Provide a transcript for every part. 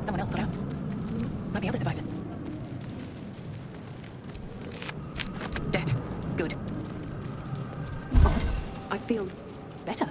Someone else got out. Might be other survivors. Dead. Good. Odd. I feel better.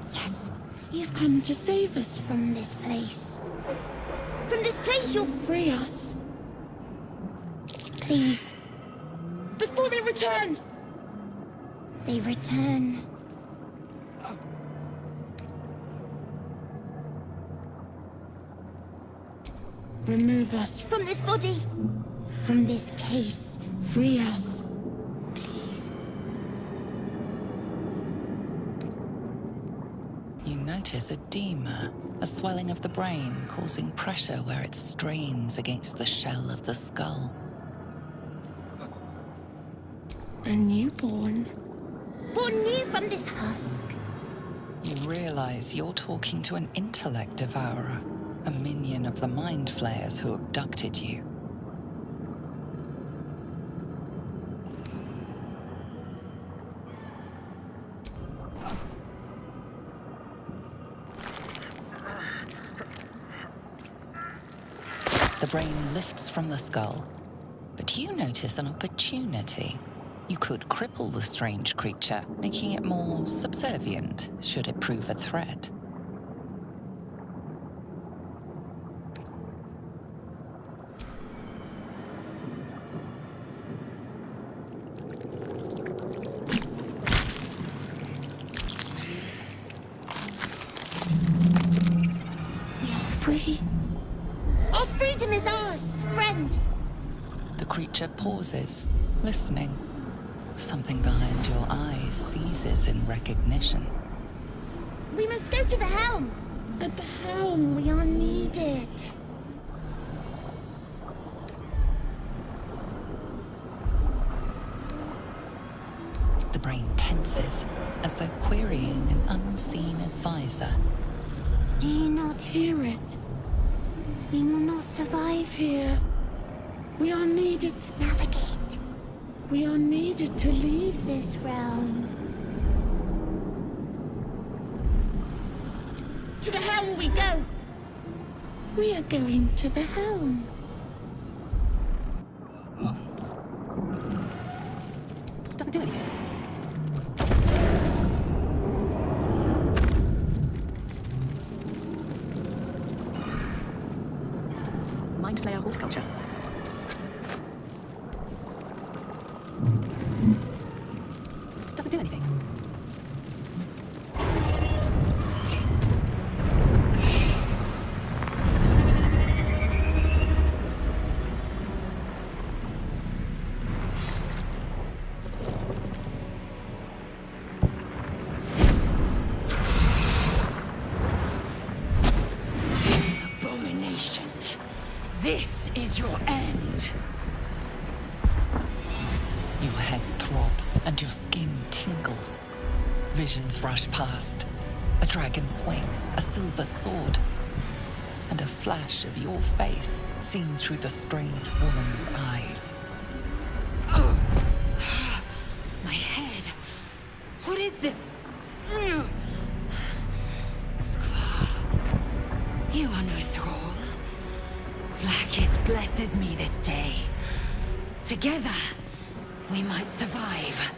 Yes, you've come to save us from this place. From this place you'll free us. Please. Before they return! They return. Remove us from this body. From this case. Free us. Please. You notice edema, a swelling of the brain causing pressure where it strains against the shell of the skull. A newborn. Born new from this husk. You realize you're talking to an intellect devourer, a minion of the mind flayers who abducted you. The brain lifts from the skull, but you notice an opportunity. You could cripple the strange creature, making it more subservient, should it prove a threat. We are free. Our freedom is ours, friend. The creature pauses, listening. Something behind your eyes seizes in recognition. We must go to the helm. At the helm, we are needed. The brain tenses, as though querying an unseen advisor. Do you not hear it? We will not survive here. We are needed to navigate. We are needed to leave this realm. To the helm we go! We are going to the helm. Doesn't do anything. Mind flayer horticulture. Doesn't do anything. Abomination. This is your end. Your head throbs and your skin tingles. Visions rush past. A dragon's wing, a silver sword, and a flash of your face seen through the strange woman's eyes. My head. What is this? Skvar. You are no thrall. Vlaakith blesses me this day. Together, we might survive.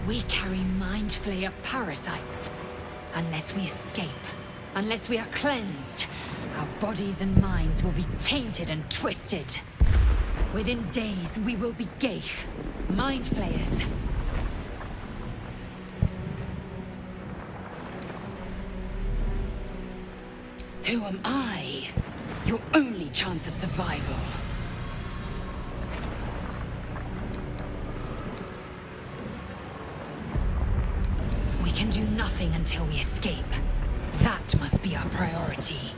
We carry Mind Flayer parasites. Unless we escape, unless we are cleansed, our bodies and minds will be tainted and twisted. Within days, we will be Geich, Mind Flayers. Who am I? Your only chance of survival. We can do nothing until we escape. That must be our priority.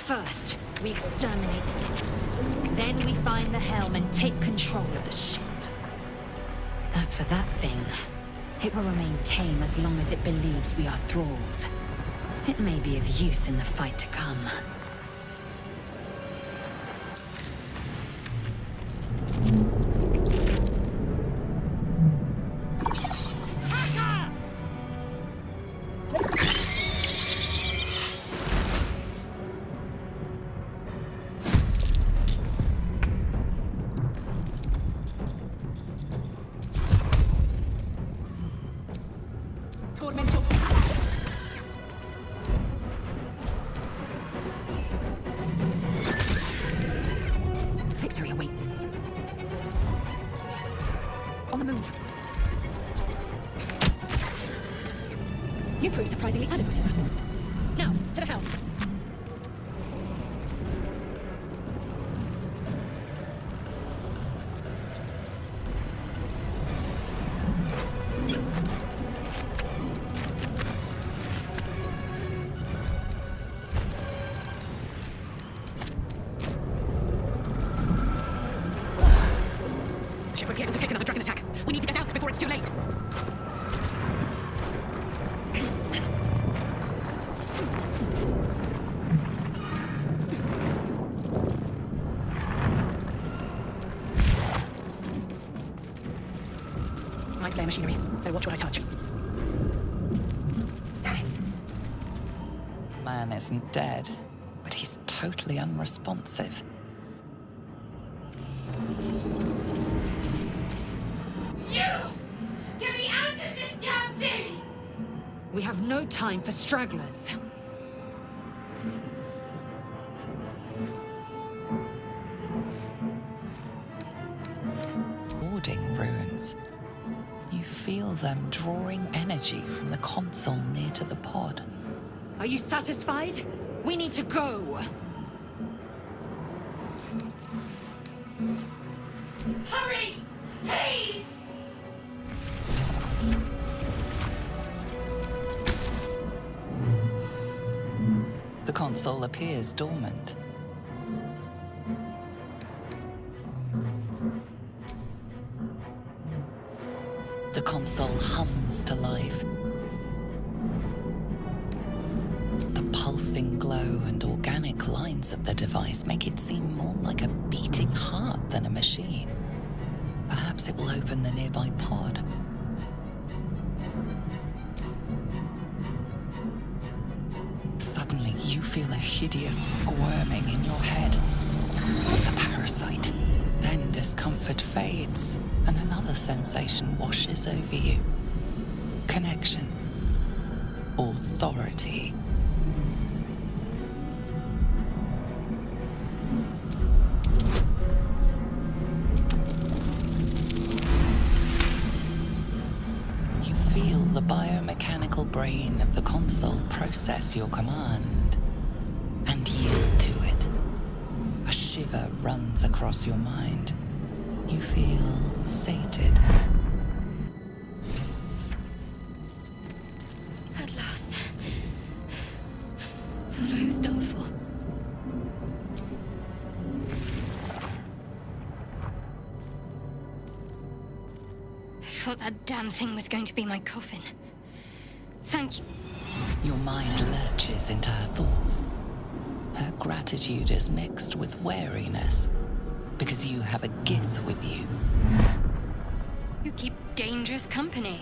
First, we exterminate the Gits. Then we find the helm and take control of the ship. As for that thing, it will remain tame as long as it believes we are thralls. It may be of use in the fight to come. Tormentor. Victory awaits. On the move. You prove surprisingly adequate at battle. Now, to the helm. Ship won't be able to take another dragon attack. We need to get out before it's too late. Mind flare machinery. Better watch what I touch. Damn it. The man isn't dead, but he's totally unresponsive. Get me out of this damn thing! We have no time for stragglers. Warding runes. You feel them drawing energy from the console near to the pod. Are you satisfied? We need to go. Hurry! Please! The console appears dormant. The console hums to life. The pulsing glow and organic lines of the device make it seem more like a beating heart than a machine. Perhaps it will open the nearby pod. Suddenly, you feel a hideous squirming in your head. The parasite. Then discomfort fades, and another sensation washes over you. Connection. Authority. You feel the biomechanical brain of the console process your command and yield to it. A shiver runs across your mind. You feel sated. At last. Thought I was done for. I thought that damn thing was going to be my coffin. Thank you. Your mind lurches into her thoughts. Her gratitude is mixed with wariness, because you have a Gith with you. You keep dangerous company.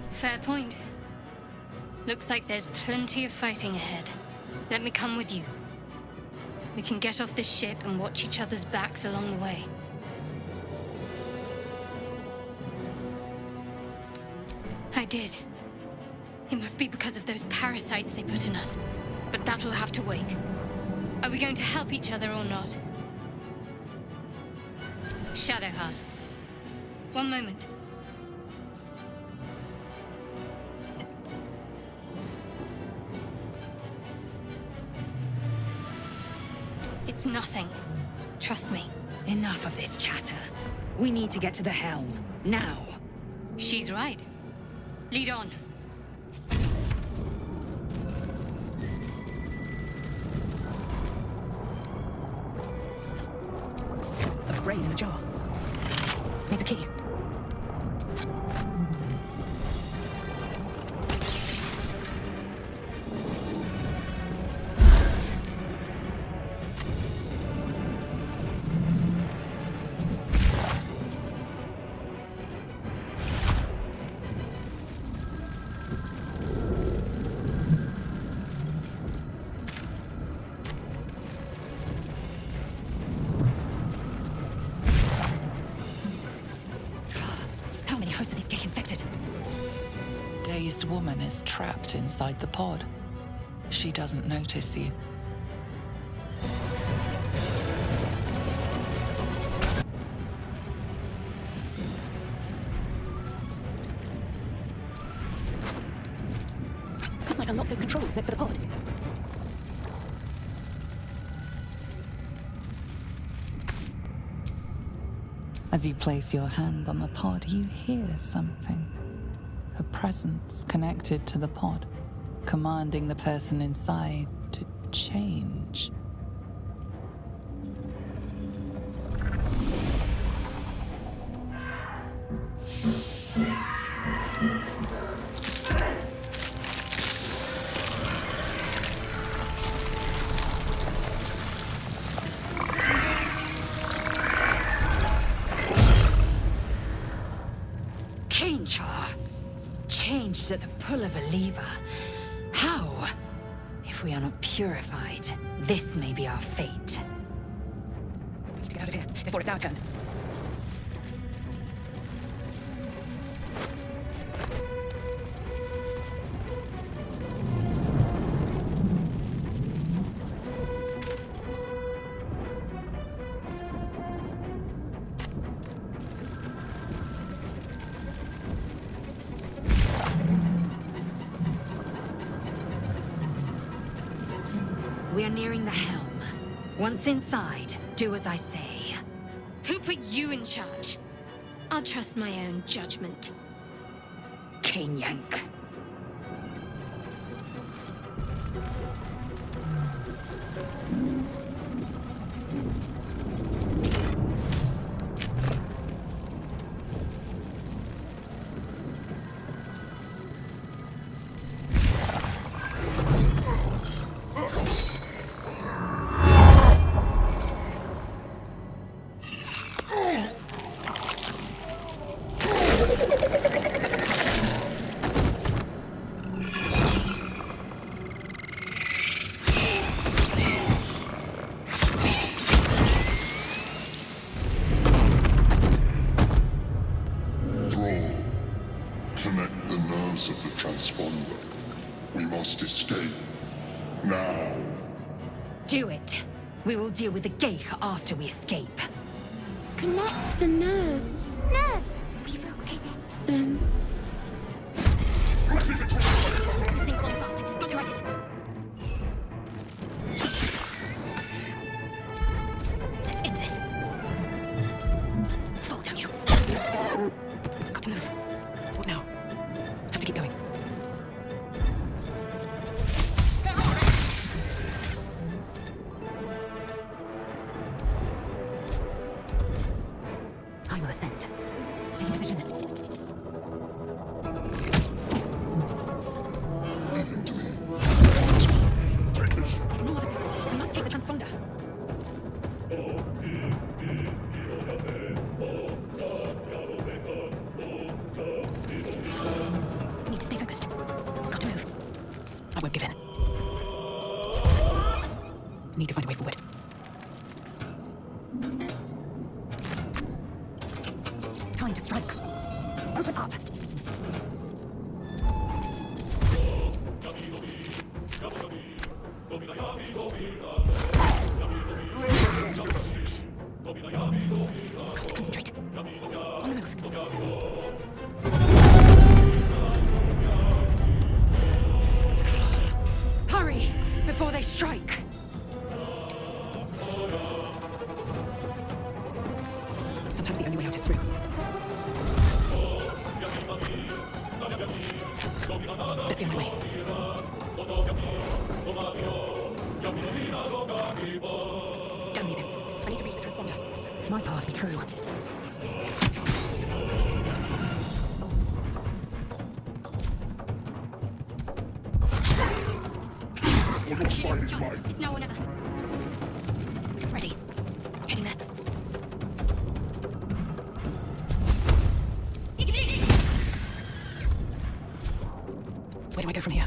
Fair point. Looks like there's plenty of fighting ahead. Let me come with you. We can get off this ship and watch each other's backs along the way. I did. It must be because of those parasites they put in us. But that'll have to wait. Are we going to help each other or not? Shadowheart. One moment. It's nothing. Trust me. Enough of this chatter. We need to get to the helm. Now. She's right. Lead on. chain in a jar. Needs a key. How many hosts of these get infected? A dazed woman is trapped inside the pod. She doesn't notice you. This might unlock those controls next to the pod. As you place your hand on the pod, you hear something. A presence connected to the pod, commanding the person inside to change. Cainchar! Changed at the pull of a lever. How? If we are not purified, this may be our fate. We need to get out of here before it's our turn. We are nearing the helm. Once inside, do as I say. Who put you in charge? I'll trust my own judgment. Cain Yank. Connect the nerves of the transponder. We must escape. Now. Do it. We will deal with the Geich after we escape. Connect the nerves. Nerves! We will connect them. This thing's falling fast. Got to right it. Let's end this. Fall down, you. Got to move. What now? Have to keep going. I will ascend. Taking position. Leave it to me. Ignore the devil. We must take the transponder. Need to stay focused. Got to move. I won't give in. Need to find a way forward. Time to strike. Open up. Concentrate. On the move. Hurry! Before they strike! Sometimes the only way out is through. Let's be on my way. Down these ends. I need to reach the transponder. My path be true. It's now or never. Ready. Heading there. Where do I go from here?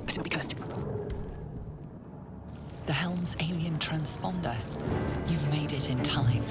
Better not be cursed. The Helm's alien transponder. You've made it in time.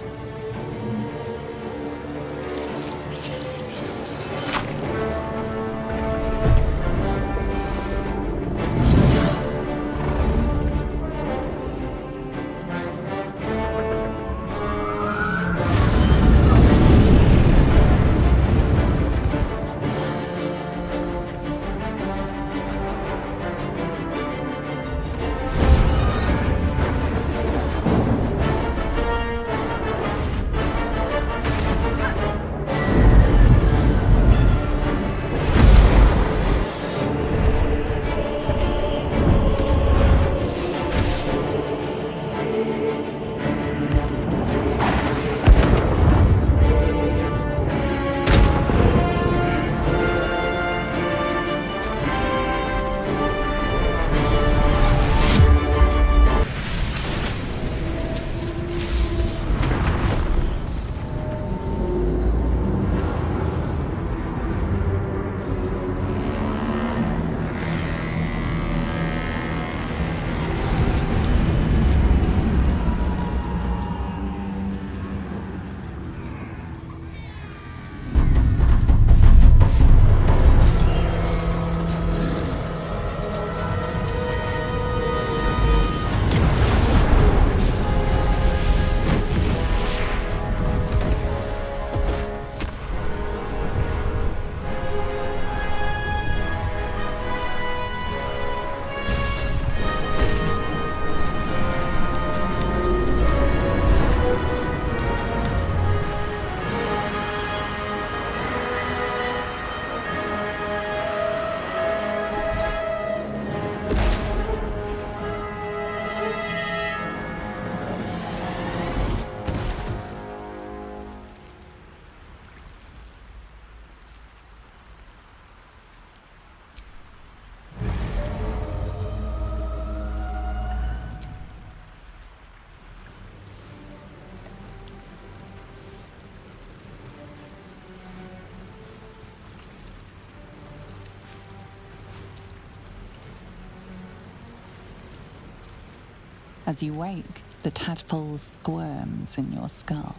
As you wake, the tadpole squirms in your skull.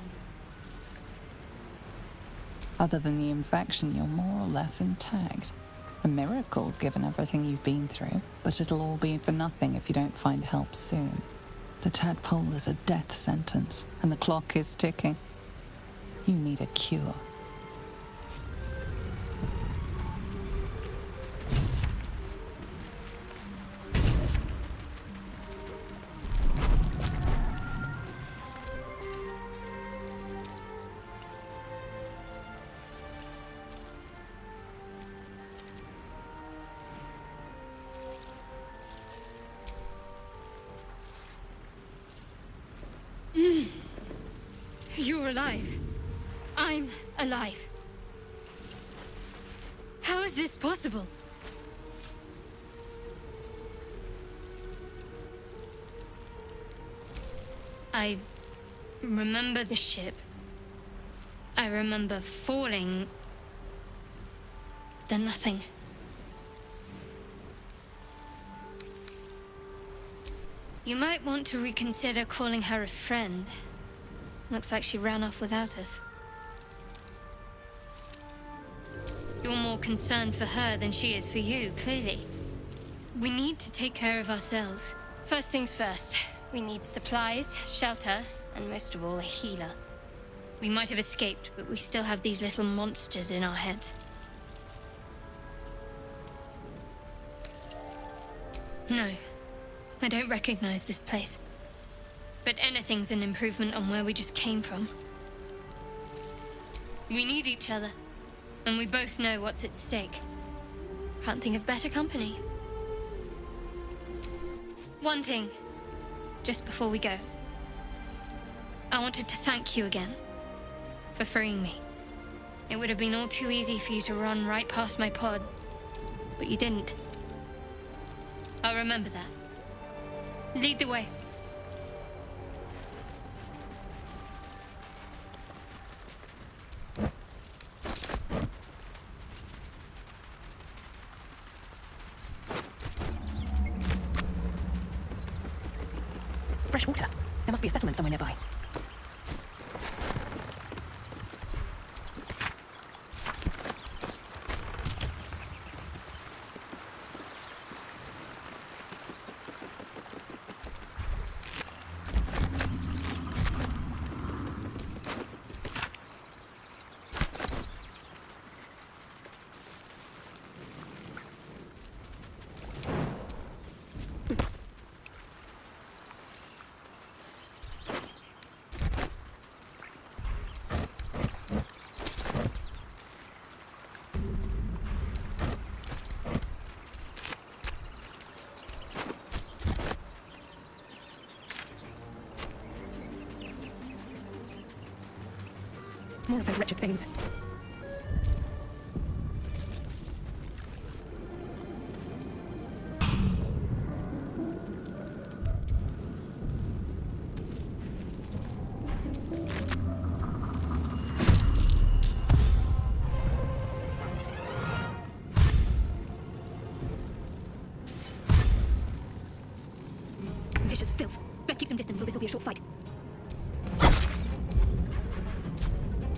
Other than the infection, you're more or less intact. A miracle, given everything you've been through, but it'll all be for nothing if you don't find help soon. The tadpole is a death sentence, and the clock is ticking. You need a cure. You're alive. I'm alive. How is this possible? I remember the ship. I remember falling. Then nothing. You might want to reconsider calling her a friend. Looks like she ran off without us. You're more concerned for her than she is for you, clearly. We need to take care of ourselves. First things first, we need supplies, shelter, and most of all, a healer. We might have escaped, but we still have these little monsters in our heads. No, I don't recognize this place. But anything's an improvement on where we just came from. We need each other, and we both know what's at stake. Can't think of better company. One thing, just before we go. I wanted to thank you again for freeing me. It would have been all too easy for you to run right past my pod, but you didn't. I'll remember that. Lead the way. Fresh water. There must be a settlement somewhere nearby. More of those wretched things. Vicious filth. Best keep some distance or this will be a short fight.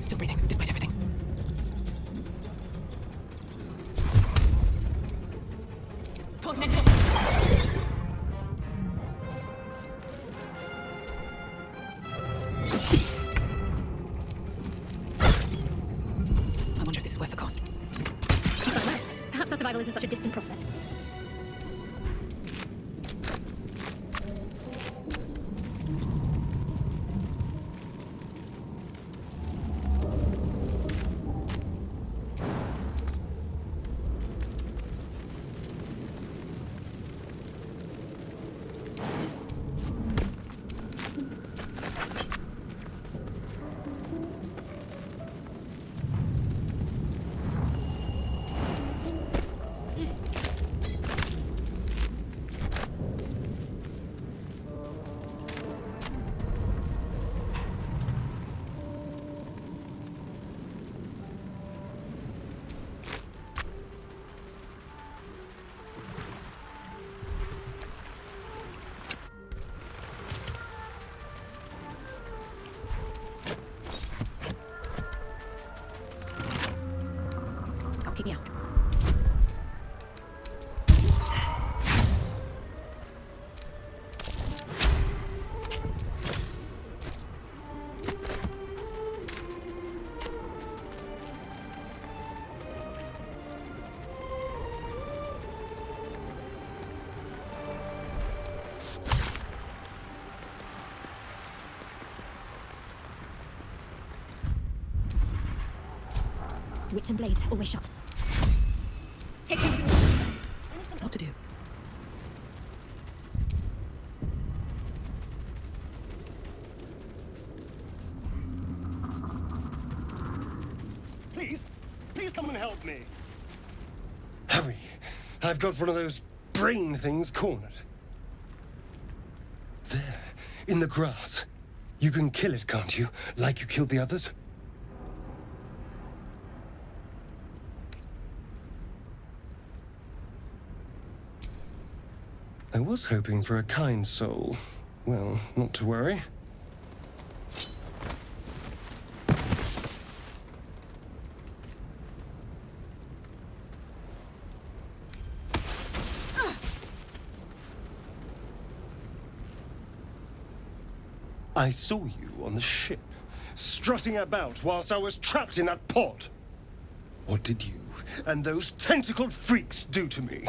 Still breathing, despite everything. I wonder if this is worth the cost. Perhaps our survival isn't such a distant prospect. Can't keep me out. Wits and blades, always sharp. Take him. What to do? Please come and help me. Hurry. I've got one of those brain things cornered. There, in the grass. You can kill it, can't you? Like you killed the others? I was hoping for a kind soul. Well, not to worry. I saw you on the ship, strutting about whilst I was trapped in that pod. What did you and those tentacled freaks do to me?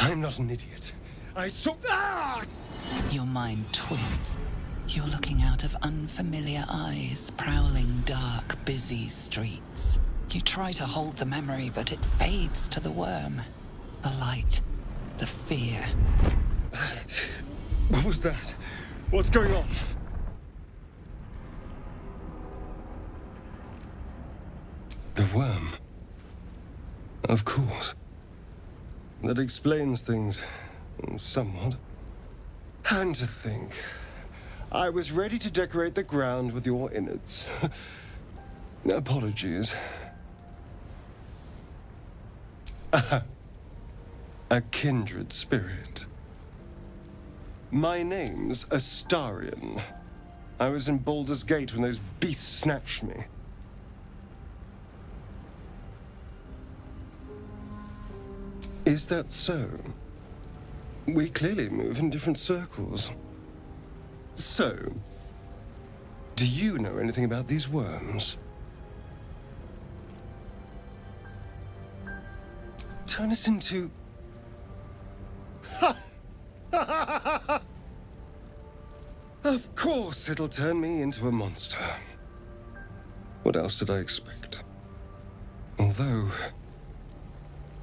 I'm not an idiot. I saw... Ah! Your mind twists. You're looking out of unfamiliar eyes, prowling dark, busy streets. You try to hold the memory, but it fades to the worm. The light, the fear. What was that? What's going on? The worm. Of course. That explains things somewhat. And to think, I was ready to decorate the ground with your innards. Apologies. A kindred spirit. My name's Astarion. I was in Baldur's Gate when those beasts snatched me. Is that so? We clearly move in different circles. So, do you know anything about these worms? Turn us into... Of course it'll turn me into a monster. What else did I expect? Although,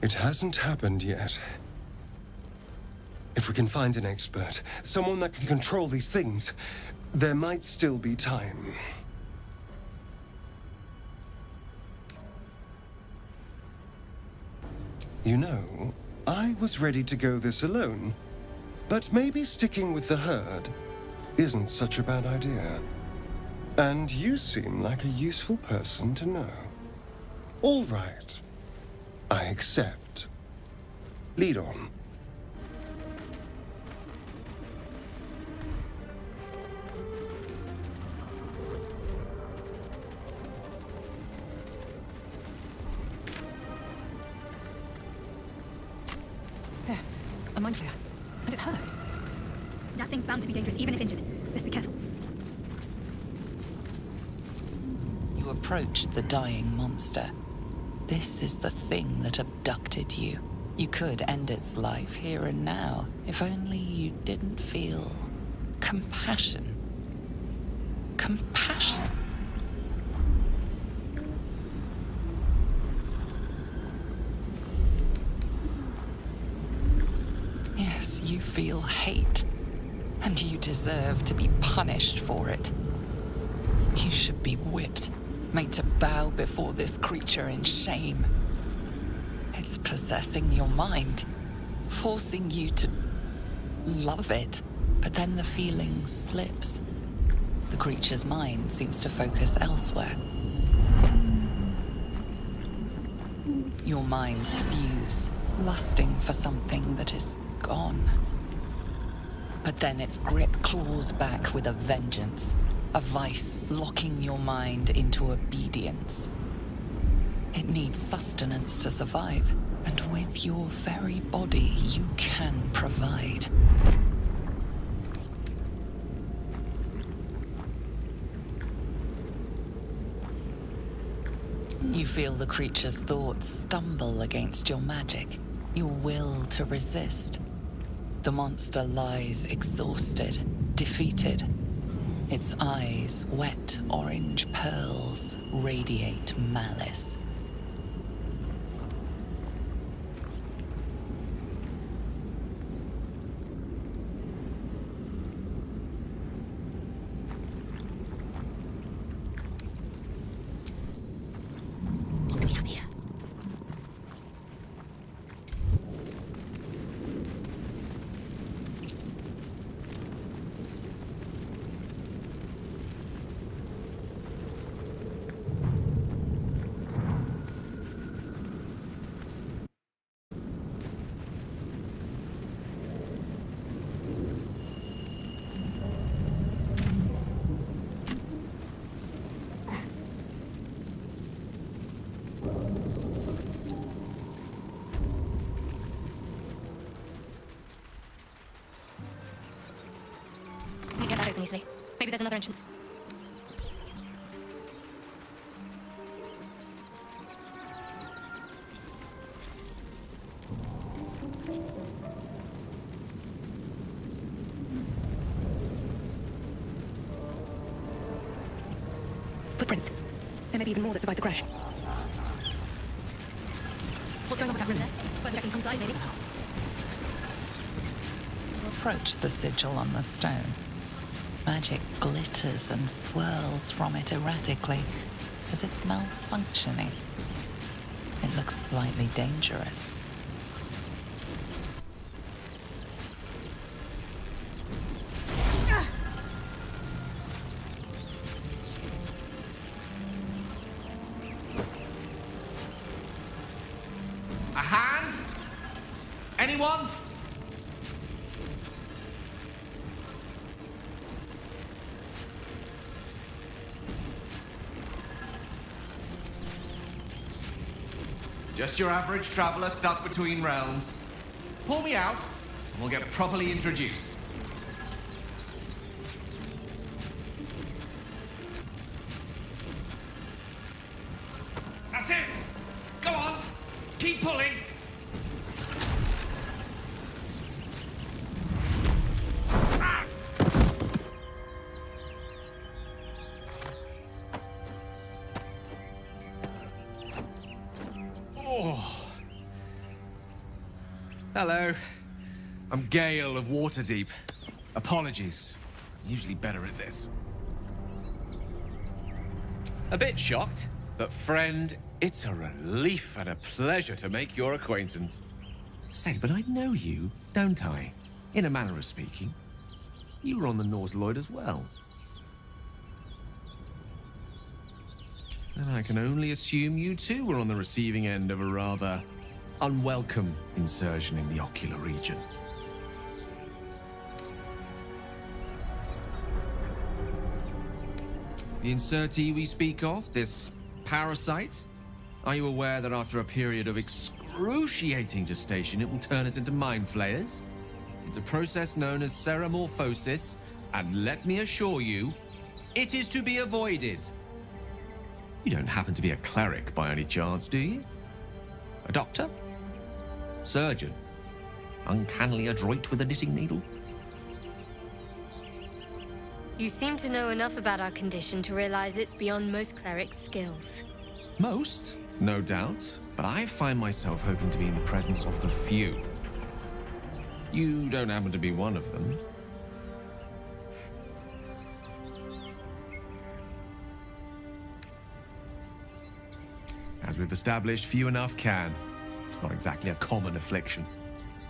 it hasn't happened yet. If we can find an expert, someone that can control these things, there might still be time. You know, I was ready to go this alone, but maybe sticking with the herd isn't such a bad idea. And you seem like a useful person to know. All right. I accept. Lead on. There. A mind flare. And it's hurt. That thing's bound to be dangerous, even if injured. Let's be careful. You approach the dying monster. This is the thing that abducted you. You could end its life here and now, if only you didn't feel compassion. Compassion. Yes, you feel hate, and you deserve to be punished for it. You should be whipped, made to bow before this creature in shame. It's possessing your mind, forcing you to love it, but then the feeling slips. The creature's mind seems to focus elsewhere. Your minds fuse, lusting for something that is gone. But then its grip claws back with a vengeance, a vice locking your mind into obedience. It needs sustenance to survive, and with your very body, you can provide. You feel the creature's thoughts stumble against your magic, your will to resist. The monster lies exhausted, defeated. Its eyes, wet orange pearls, radiate malice. Get up here. We get that open easily. Maybe there's another entrance. Footprints. There may be even more that survived the crash. What's going on with that room? Worth checking inside, maybe. You approach the sigil on the stone. Magic glitters and swirls from it erratically, as if malfunctioning. It looks slightly dangerous. A hand? Anyone? Just your average traveler stuck between realms. Pull me out, and we'll get properly introduced. That's it! Go on! Keep pulling! Ah! Oh. Hello. I'm Gale of Waterdeep. Apologies. I'm usually better at this. A bit shocked, but friend, it's a relief and a pleasure to make your acquaintance. Say, but I know you, don't I? In a manner of speaking. You were on the Norse Lloyd as well. Then I can only assume you too were on the receiving end of a rather unwelcome insertion in the ocular region. The insertee we speak of, this parasite, are you aware that after a period of excruciating gestation, it will turn us into mind flayers? It's a process known as ceramorphosis, and let me assure you, it is to be avoided. You don't happen to be a cleric by any chance, do you? A doctor? Surgeon? Uncannily adroit with a knitting needle? You seem to know enough about our condition to realize it's beyond most clerics' skills. Most, no doubt, but I find myself hoping to be in the presence of the few. You don't happen to be one of them. As we've established, few enough can. It's not exactly a common affliction.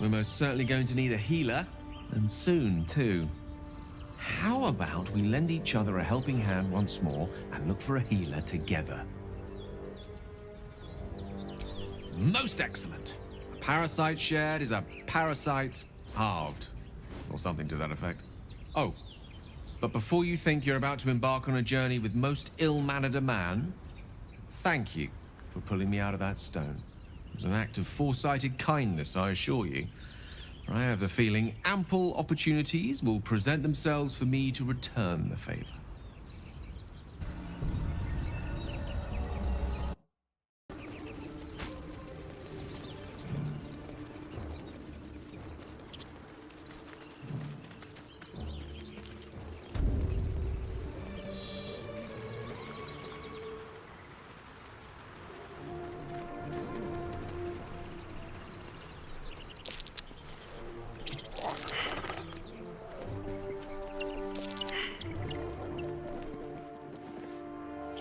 We're most certainly going to need a healer, and soon, too. How about we lend each other a helping hand once more and look for a healer together? Most excellent. A parasite shared is a parasite halved, or something to that effect. Oh, but before you think you're about to embark on a journey with most ill-mannered a man, thank you for pulling me out of that stone. It was an act of foresighted kindness, I assure you. For I have the feeling ample opportunities will present themselves for me to return the favor.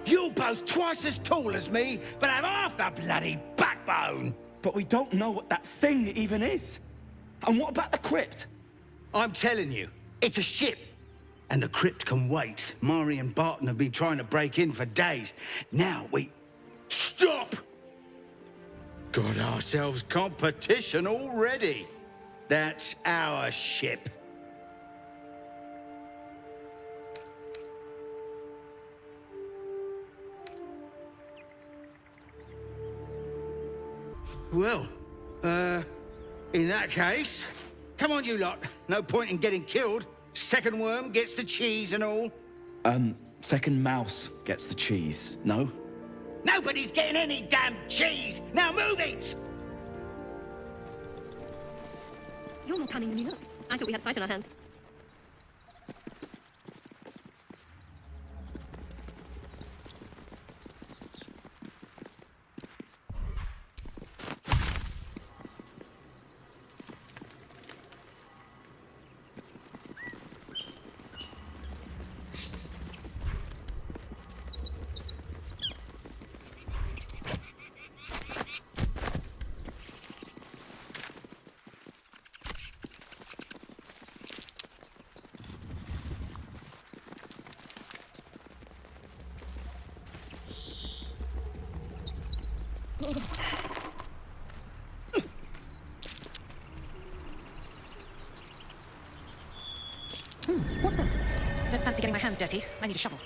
You're both twice as tall as me, but have half the bloody backbone. But we don't know what that thing even is. And what about the crypt? I'm telling you, it's a ship. And the crypt can wait. Mari and Barton have been trying to break in for days. Now we... Stop! Got ourselves competition already. That's our ship. Well, in that case, come on, you lot. No point in getting killed. Second worm gets the cheese and all. Second mouse gets the cheese, no? Nobody's getting any damn cheese! Now move it! You're more cunning than you look. I thought we had a fight on our hands. What's that? Don't fancy getting my hands dirty. I need a shovel.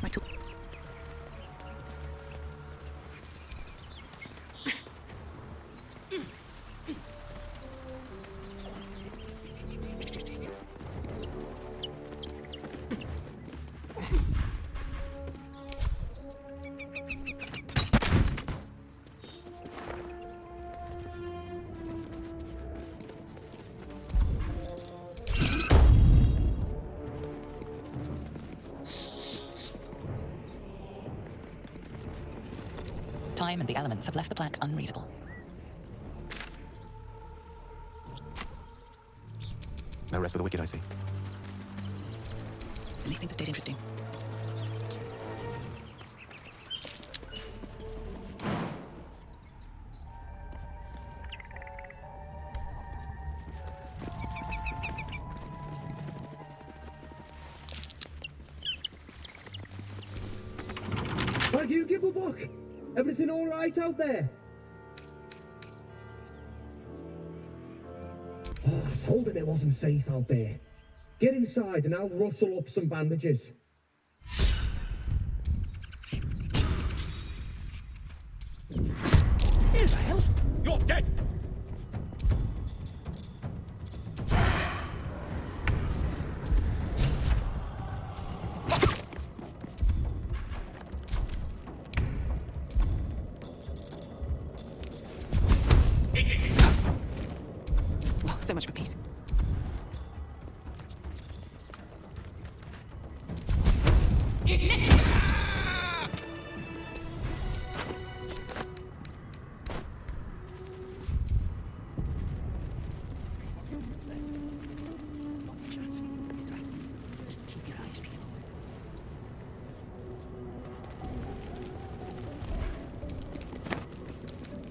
My tool. Time and the elements have left the plaque unreadable. No rest for the wicked, I see. At least things have stayed interesting. Thank you, Gibblebuck! Everything all right out there? Oh, I told him it wasn't safe out there. Get inside and I'll rustle up some bandages. Here's the hell! You're dead! Well, so much for peace.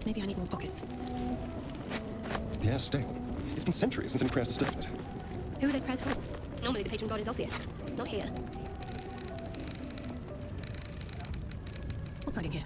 Maybe I need more pockets. Yeah, stay. It's been centuries since any prayers disturbed it. Who are those prayers for? Normally the patron god is obvious. Not here. What's hiding here?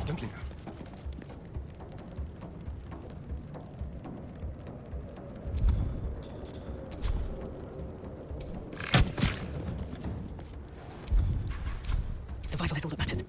Don't linger. Survival is all that matters.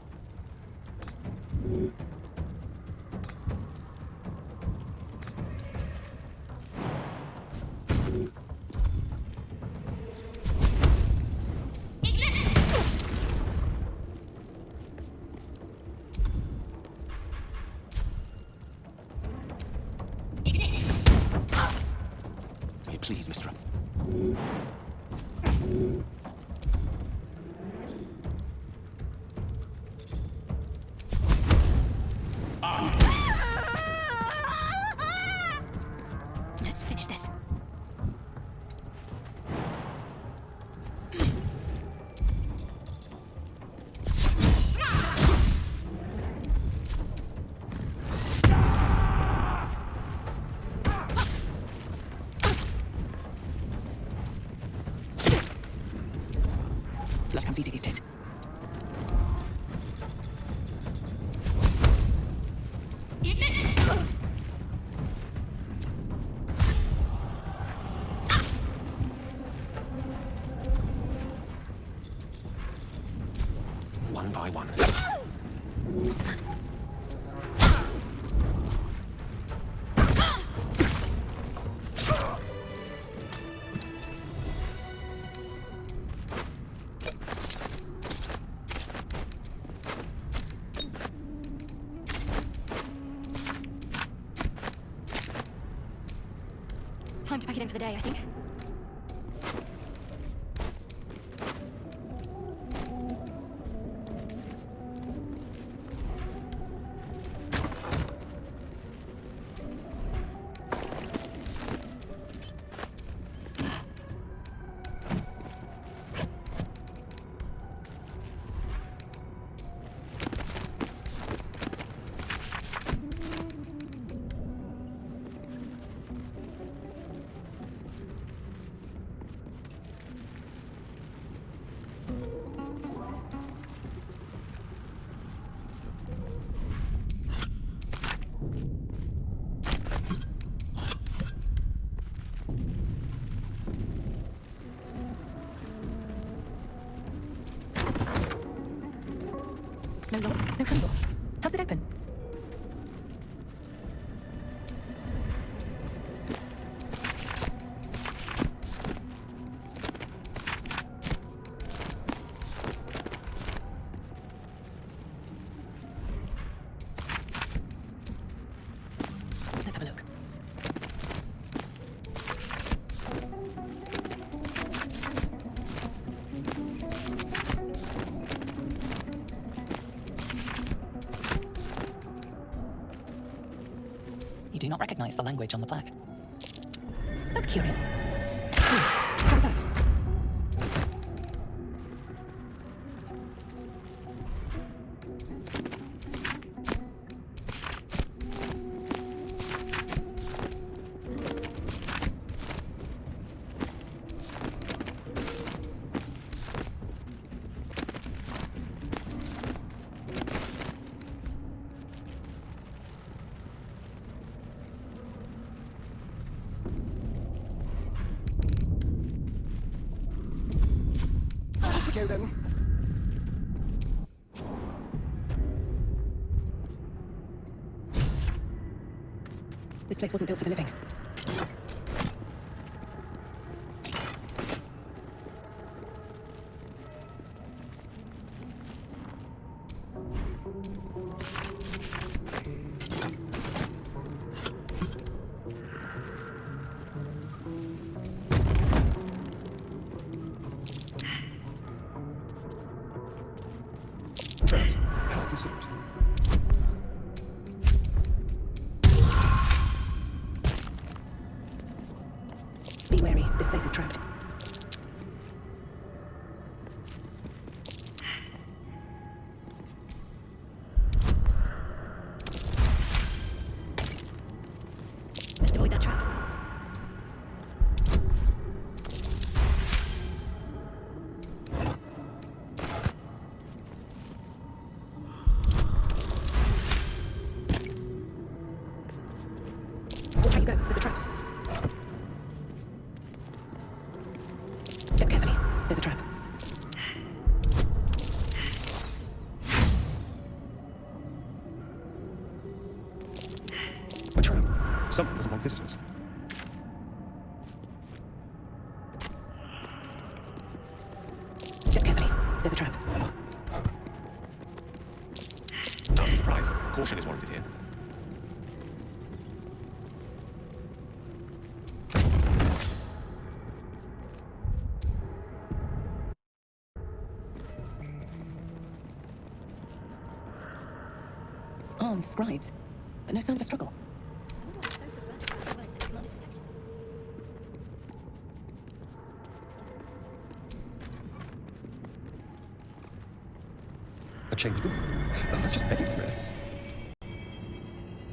Please, Mistra. Let's finish this. Blood comes easy these days. one by one. Time to pack it in for the day, I think. No lock, no handle. How's it open? Let's have a look. You do not recognize the language on the plaque. That's curious. What was that? Okay then. This place wasn't built for the living. Perhaps I'll consider it. Be wary, this place is trapped. Best avoid that trap. Watch how you go, there's a trap. Step carefully, there's a trap. A trap. Someone doesn't want visitors. Step carefully, there's a trap. Nasty surprise. Caution is warranted here. Armed scribes, but no sign of a struggle. I wonder what's so subversive about words that commanded detection. A chained book. Oh, that's just begging, really.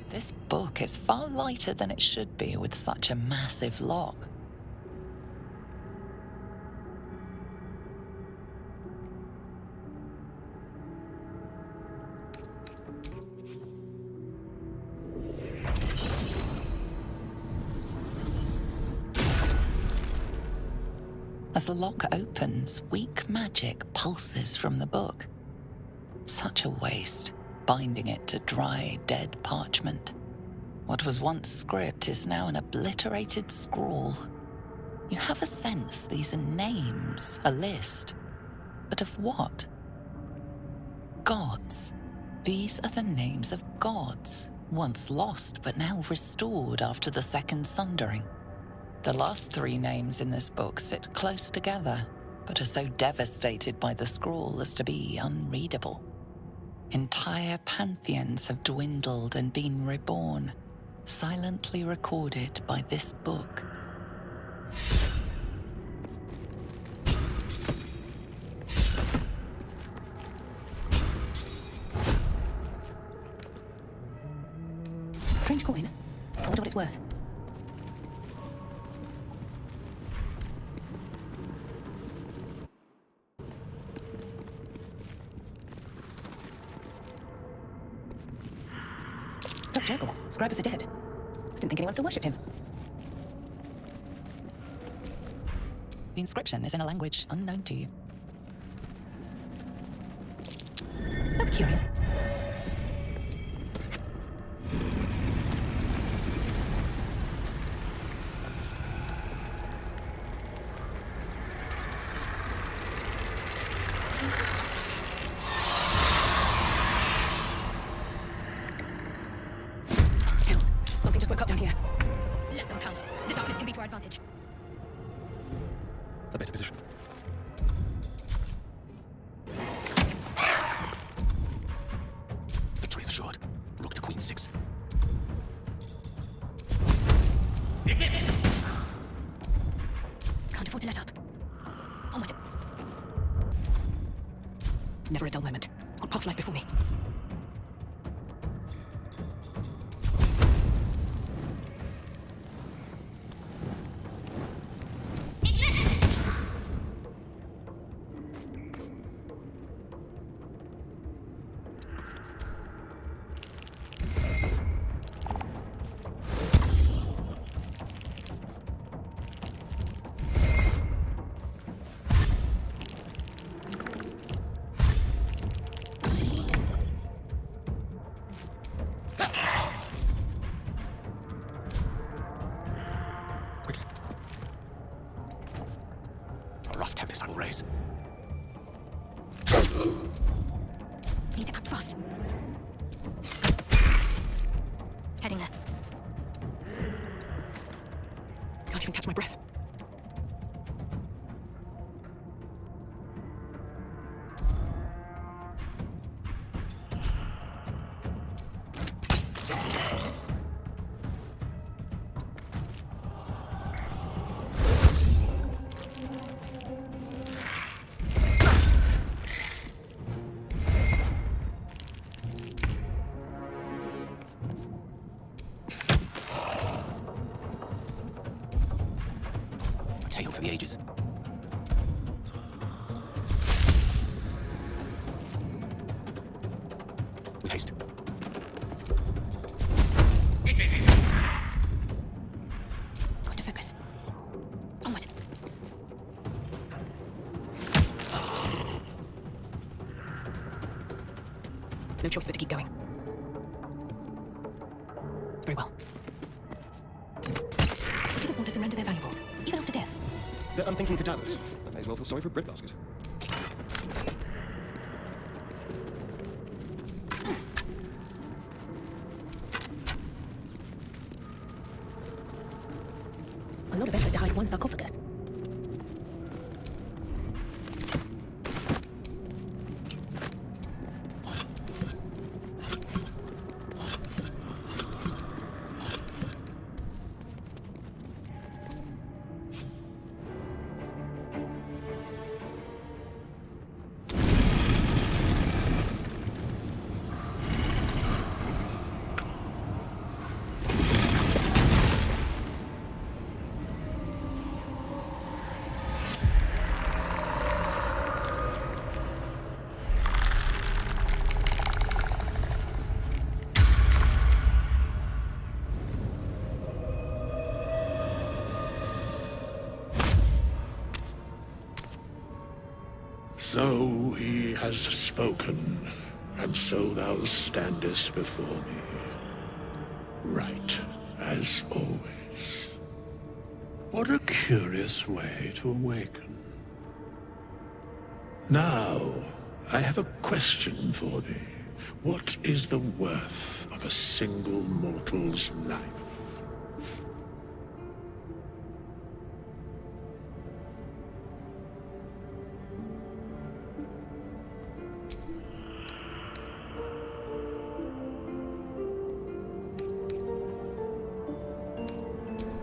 This book is far lighter than it should be with such a massive lock. As the lock opens, weak magic pulses from the book. Such a waste, binding it to dry, dead parchment. What was once script is now an obliterated scrawl. You have a sense these are names, a list. But of what? Gods. These are the names of gods, once lost but now restored after the Second Sundering. The last 3 names in this book sit close together, but are so devastated by the scrawl as to be unreadable. Entire pantheons have dwindled and been reborn, silently recorded by this book. Strange coin. I wonder what it's worth. That's Jurgle, scribe of the dead. Didn't think anyone still worshipped him. The inscription is in a language unknown to you. That's curious. Hells, something just woke up down here. Let them come. The darkness can be to our advantage. A better position. Victory is assured. Rook to Queen 6. Can't afford to let up. Onward. Never a dull moment. What path lies before me? A rough tempest I will raise. Need to act fast. Heading there. Can't even catch my breath. A tale for the ages. With haste. Got to focus. Onward. No choice but to keep going. Very well. They didn't want to surrender their valuables, even after death. They're unthinking cadavers. I may as well feel sorry for a breadbasket. A lot of effort to hide one sarcophagus. So he has spoken. and so thou standest before me, right as always. What a curious way to awaken. Now, I have a question for thee. What is the worth of a single mortal's life?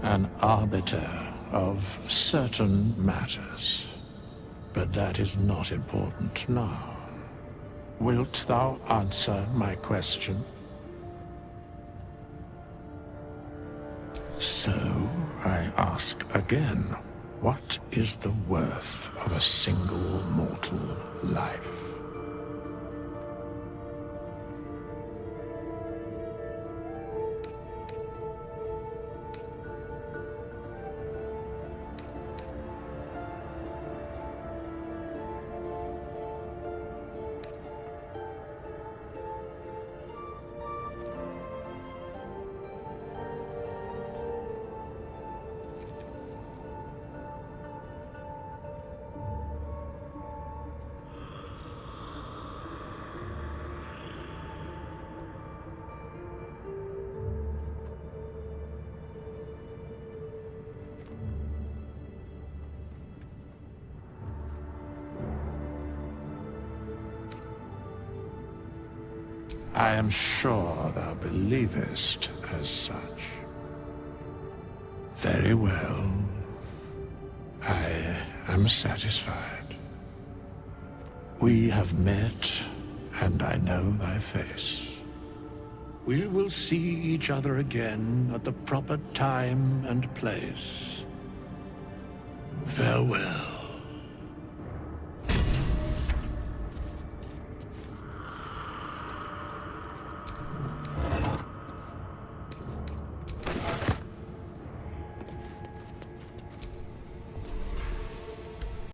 An arbiter of certain matters. But that is not important now. Wilt thou answer my question? So, I ask again, what is the worth of a single mortal life? I am sure thou believest as such. Very well. I am satisfied. We have met, and I know thy face. We will see each other again at the proper time and place. Farewell.